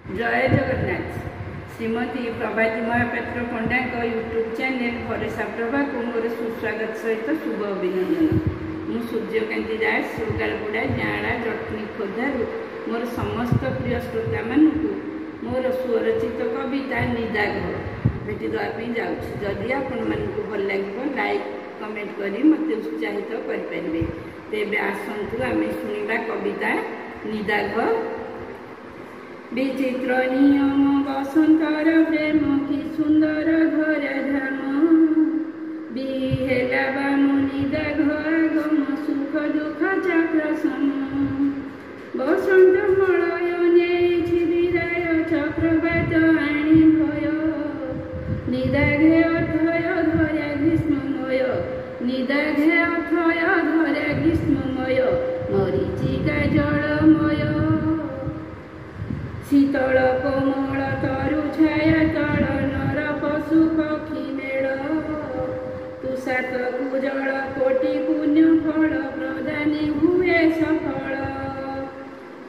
जय जगन्नाथ। श्रीमती प्रभाती महापात्र पंडा YouTube channel भरोसा प्रभा को मोर सुस्वागत सहित शुभ अभिनंदन। मु सूर्यकांति दास सुगालगुड़ा जाड़ा जटनी खोर्धारू मोर समस्त प्रिय श्रोता मानू मोर स्वरचित कविता निदाघ भेटी देवाई जाऊँ। जदि आपण मानक भल लगे लाइक कमेंट कर मत उत्साहित करें तेरे आसतु आम शुणा कविता निदाघ। विचित्र नियम बसंतर प्रेम कि सुंदर धराधाम बिहेला बामुनि दाघ आगम सुख दुख चक्र सम बसंत मलय नेछि विदाय चक्रवात आणी भय निदाघे अर्थय धरा ग्रीष्ममय निदाघे अर्थय धरा ग्रीष्ममय मरीचिका जलमय शीतल कोमल तरु छाया तल नर पशु पक्षी मेल तुषात कुजल कोटि पुण्य फल प्रदानी हुए सफल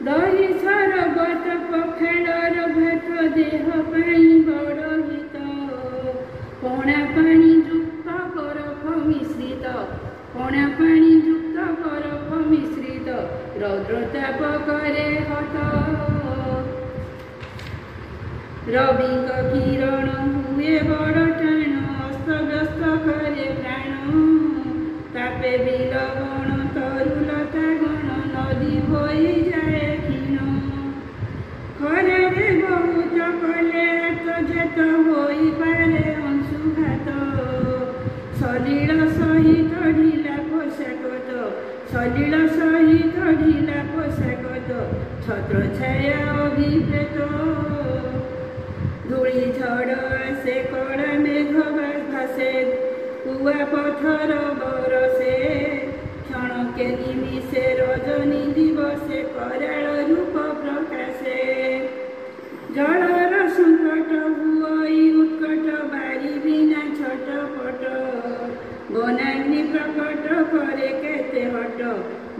दही सरबत पखाड़ भात देह पाई बड़ हित पणा पानी युक्त बरफ मिश्रित पणा पानी युक्त बरफ मिश्रित रौद्रताप करे हत रवि किरण हुए बड़ टाण अस्तव्यस्त करे प्राण तापे बिलवण तरुलता गण नदी हो जाए क्षीण खरे बहुत कले जेत हो पारे अंशुघात सलिल सहित ढिला पोशाकत सलिल सहित ढिला पोशाकत छत्र छाया अभिप्रेत धूली झड़ आसे कड़ा मेघ भासे कुआ पथर बरसे क्षण के निमिषे रजनी दिवसे कराल रूप प्रकाशे जलर संकट हुई उत्कट बारी बिना छटपट वनाग्नि प्रकट करे केते हट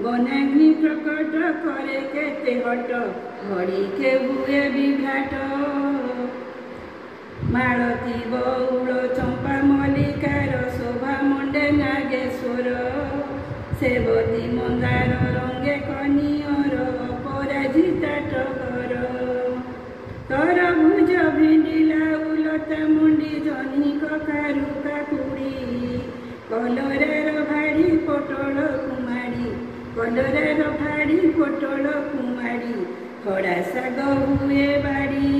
वनाग्नि प्रकट करे केते हट घड़ी के हुए विभ्राट मालती बौल चंपा मल्लिकार शोभा मंडे नागेश्वर सेवती मंदार रंगे कनियर अपराजिता टगर तरभुज भिंडिला उलता मुंडी जनी कखारू काकुड़ी कलरार भाड़ी पोटल कुमाड़ी कलरार भाड़ी पोटल कुमाड़ी खड़ा शाग हुए बाड़ी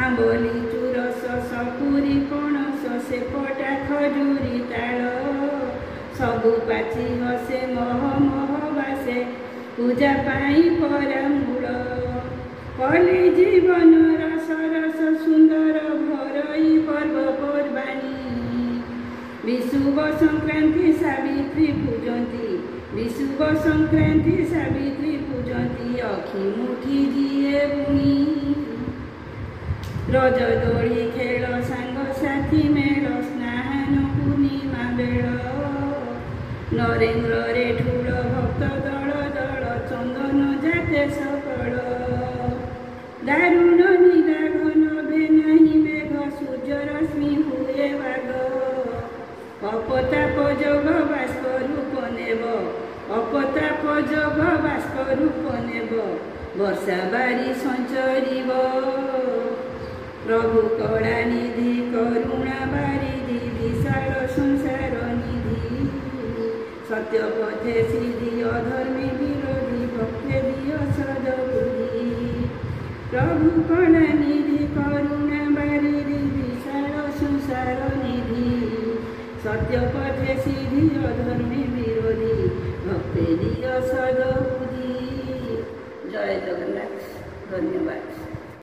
आंबली चूरस सपुरी पणस सेपटा खजूरी ताल सबु पाची हसे मह मह बासे पूजा पाई परामूल कली जीवन रस रस सुंदर भरई पर्वपर्वाणी विशुभ संक्रांति सावित्री पूजती विशुभ संक्रांति सावित्री पूजती अखि मुठी दिए बुणी रज दोली खेल सांग साथी मेल स्नान पूर्णिमा बेल नरेन्द्र रे ठूल भक्त दल दल चंदन जाते सकल दारुण निदाघ नभे नहीं मेघ सूर्य रश्मि हुए बाग अपताप जोग बाष्प रूप नेब अपताप जोग बाष्प रूप नेब वर्षा बारी संचरिब प्रभु कड़ा निधि करुणा बारिधि विशाल संसार निधि सत्य पथे सिद्धि अधर्मी विरोधी भक्ते दिय सदबुद्धि प्रभु कड़ा निधि करुणा बारिधि विशाल संसार निधि सत्य पथे सिद्धि अधर्मी विरोधी भक्ते दिय सदबुद्धि। जय जगन्नाथ। धन्यवाद।